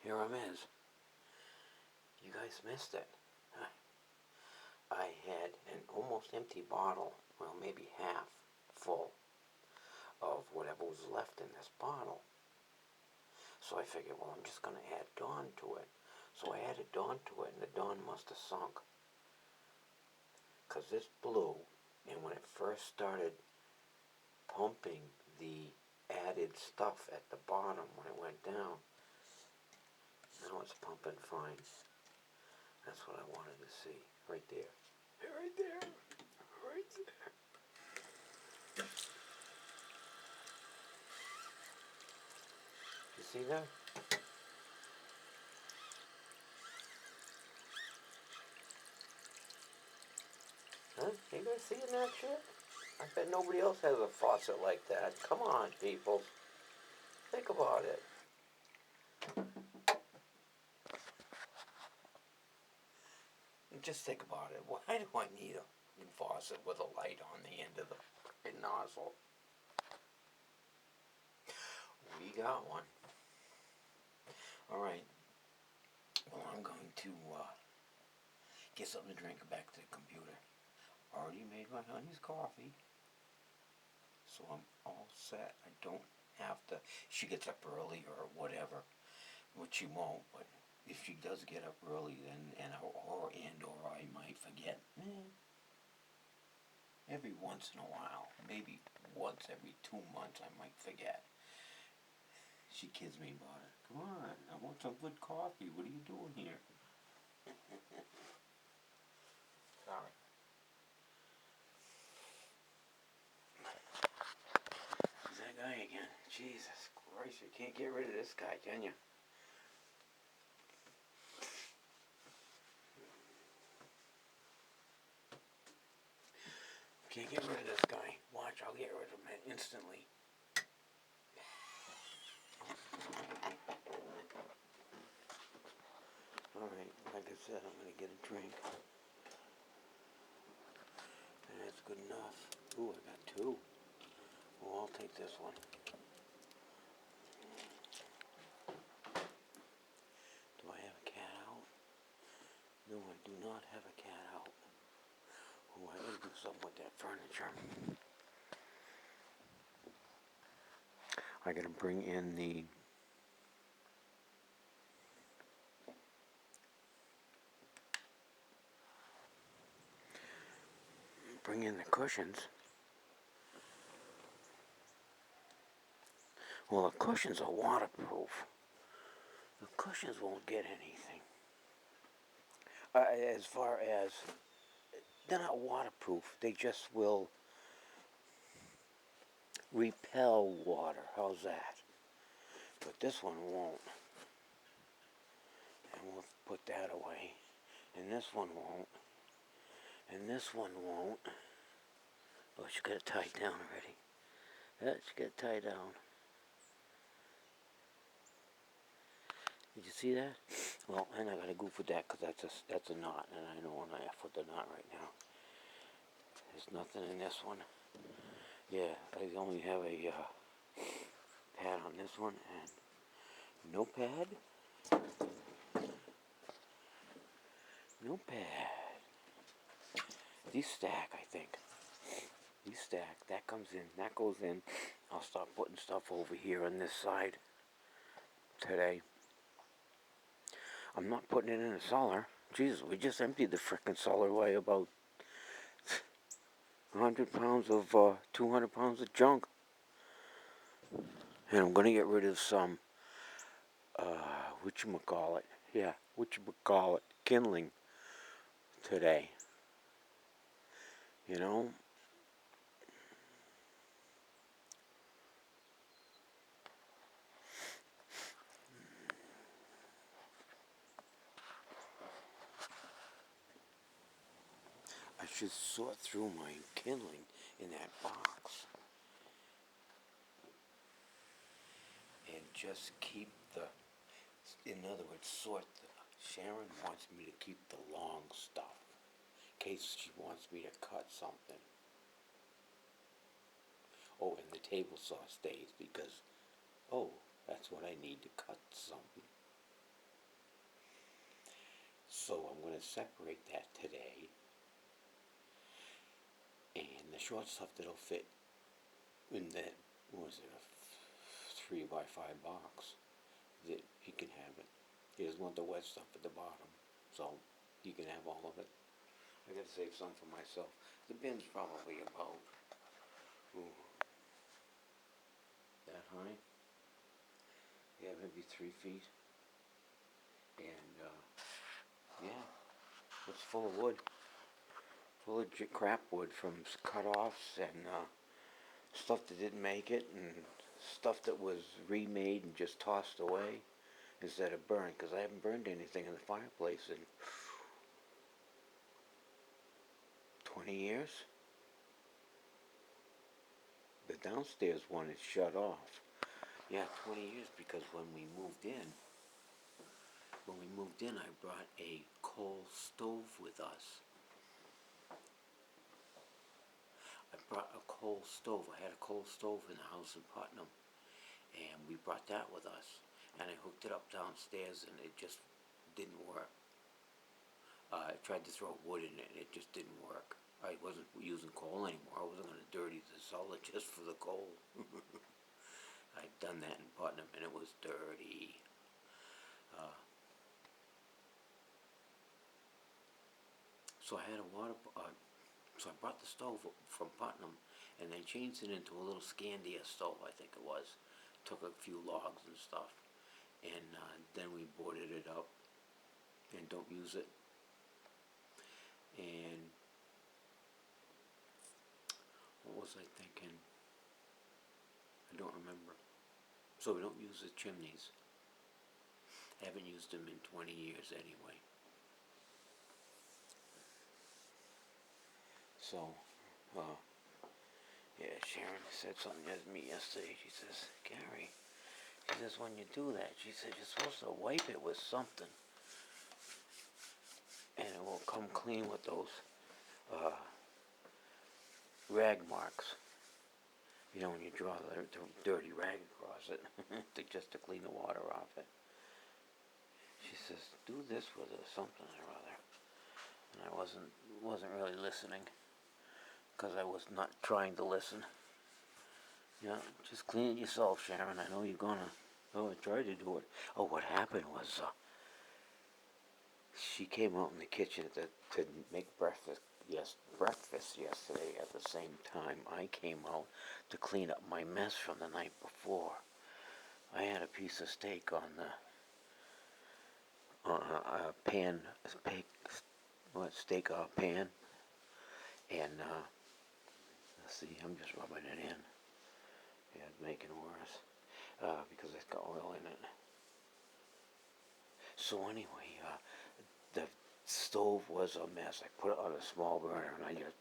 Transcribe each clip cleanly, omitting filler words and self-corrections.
here is. You guys missed it. I had an almost empty bottle, well, maybe half full of whatever was left in this bottle. So I figured, well, I'm just going to add Dawn to it. So I added Dawn to it, and the Dawn must have sunk. Because this blew, and when it first started pumping the added stuff at the bottom, when it went down, now it's pumping fine. That's what I wanted to see. Right there. Right there. Right there. You see that? Huh? You guys seeing that shit? I bet nobody else has a faucet like that. Come on, people. Think about it. Just think about it. Why do I need a faucet with a light on the end of the nozzle? We got one. Alright. Well, I'm going to get something to drink back to the computer. Already made my honey's coffee. So I'm all set. I don't have to. She gets up early or whatever, which she won't, but if she does get up early, then or I might forget. Every once in a while, maybe once every 2 months, I might forget. She kids me about it. Come on, I want some good coffee. What are you doing here? Sorry. It's that guy again. Jesus Christ, you can't get rid of this guy, can you? Can't get rid of this guy. Watch, I'll get rid of him instantly. Alright, like I said, I'm gonna get a drink. And that's good enough. Ooh, I got two. Well, I'll take this one. Do I have a cat out? No, I do not have a cat out. Oh, I gotta do something with that furniture. I gotta bring in the cushions. Well, the cushions are waterproof. The cushions won't get anything. As far as, they're not waterproof. They just will repel water. How's that? But this one won't. And we'll put that away. And this one won't. And this one won't. Oh, she got it tied down already. Yeah, she got it tied down. Did you see that? Well, and I gotta goof with that because that's a knot, and I don't want to F with the knot right now. There's nothing in this one. Yeah, I only have a pad on this one, and no pad. No pad. These stack, I think. These stack. That comes in. That goes in. I'll start putting stuff over here on this side today. I'm not putting it in a cellar. Jesus, we just emptied the frickin' cellar away about 100 pounds of 200 pounds of junk. And I'm gonna get rid of some whatchamacallit. Yeah, whatchamacallit, kindling today. You know? I should sort through my kindling in that box. And just keep in other words, sort Sharon wants me to keep the long stuff. In case she wants me to cut something. Oh, and the table saw stays because, oh, that's what I need to cut something. So I'm going to separate that today, and the short stuff that'll fit in that, what was it, a 3x5 box, that he can have it. He doesn't want the wet stuff at the bottom, so you can have all of it. I gotta save some for myself. The bin's probably about, ooh, that high. Yeah, maybe 3 feet. And, yeah, it's full of wood. Full of crap wood from cut-offs and, stuff that didn't make it, and stuff that was remade and just tossed away instead of burned, because I haven't burned anything in the fireplace in 20 years. The downstairs one is shut off. Yeah, 20 years, because when we moved in, I brought a coal stove with us. I brought a coal stove. I had a coal stove in the house in Putnam, and we brought that with us. And I hooked it up downstairs, and it just didn't work. I tried to throw wood in it, and it just didn't work. I wasn't using coal anymore. I wasn't going to dirty the cellar just for the coal. I'd done that in Putnam, and it was dirty. So I had so I brought the stove from Putnam, and they changed it into a little Scandia stove, I think it was. Took a few logs and stuff, and then we boarded it up, and don't use it. And what was I thinking? I don't remember. So we don't use the chimneys. I haven't used them in 20 years anyway. So, yeah, Sharon said something to me yesterday. She says, Gary, she says, when you do that, she said, you're supposed to wipe it with something, and it will come clean with those rag marks. You know, when you draw the dirty rag across it, just to clean the water off it. She says, do this with something or other. And I wasn't really listening, because I was not trying to listen. Yeah, just clean it yourself, Sharon. I know you're gonna. Oh, I tried to do it. Oh, what happened was, she came out in the kitchen to make breakfast. Yes, breakfast yesterday. At the same time, I came out to clean up my mess from the night before. I had a piece of steak on a pan, steak pan, and let's see, I'm just rubbing it in. Yeah, it's making it worse because it's got oil in it. So anyway, the stove was a mess. I put it on a small burner, and I just.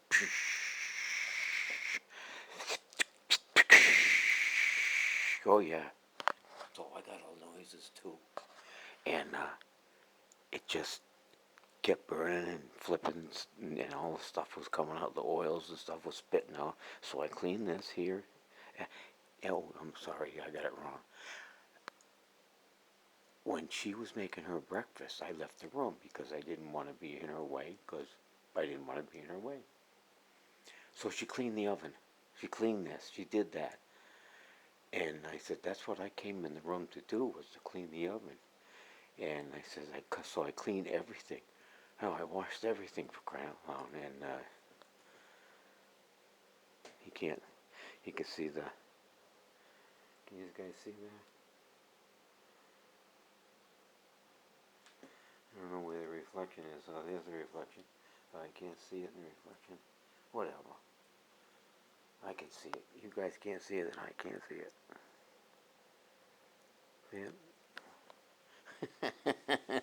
Oh yeah. So I got all noises too, and it just kept burning and flipping, and all the stuff was coming out. The oils and stuff was spitting out. So I cleaned this here. Oh, I'm sorry, I got it wrong. When she was making her breakfast, I left the room because I didn't want to be in her way, because I didn't want to be in her way. So she cleaned the oven. She cleaned this. She did that. And I said, that's what I came in the room to do, was to clean the oven. And I said, so I cleaned everything. Oh, I washed everything, for crying out loud. And he can see the, can you guys see that? I don't know where the reflection is. Oh, there's the reflection. I can't see it in the reflection. Whatever. I can see it. You guys can't see it, and I can't see it. Yeah.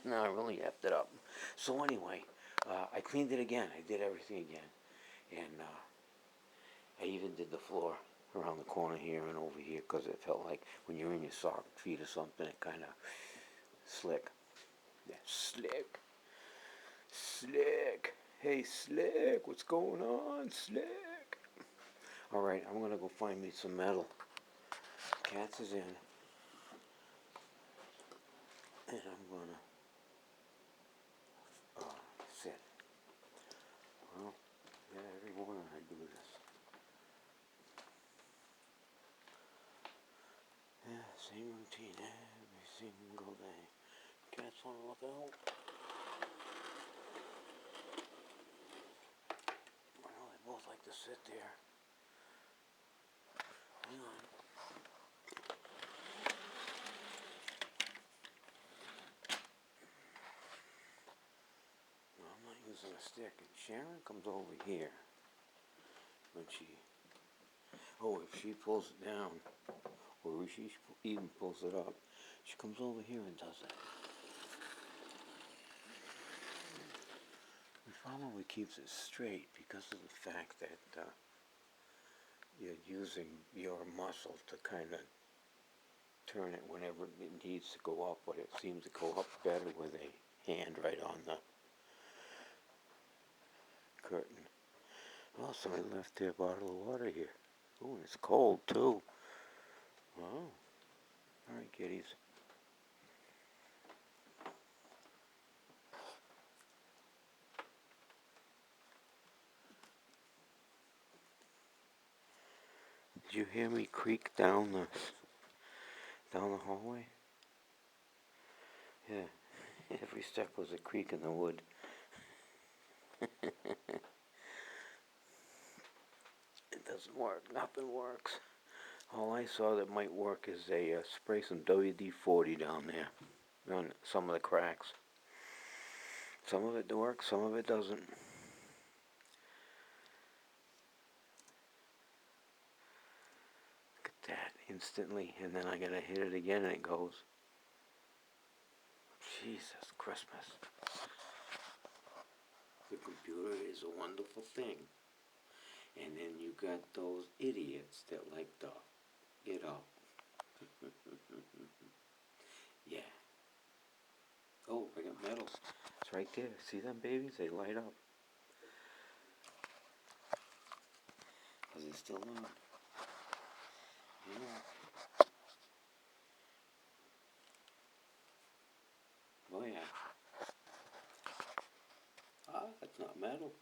No, I really effed it up. So anyway, I cleaned it again. I did everything again. And I even did the floor around the corner here and over here, because it felt like when you're in your sock feet or something, it kind of slick. Yeah, slick. Slick. Hey, Slick, what's going on, Slick? Alright, I'm going to go find me some metal. Cats is in. And I'm going to routine every single day. Cats want to look out. Well, they both like to sit there. Hang on. No, I'm not using a stick. And Sharon comes over here when she... Oh, if she pulls it down, or if she even pulls it up, she comes over here and does it. It probably keeps it straight because of the fact that you're using your muscle to kind of turn it whenever it needs to go up, but it seems to go up better with a hand right on the curtain. Well, somebody left their bottle of water here. Oh, and it's cold too. Oh, all right, kitties. Did you hear me creak down the hallway? Yeah, every step was a creak in the wood. It doesn't work. Nothing works. All I saw that might work is spray some WD-40 down there on some of the cracks. Some of it works, some of it doesn't. Look at that, instantly, and then I gotta hit it again and it goes. Jesus Christmas. The computer is a wonderful thing. And then you got those idiots that like to get up. Yeah. Oh, I got metals. It's right there. See them babies? They light up. Because it's still on. Yeah. Oh, yeah. Ah, that's not metal.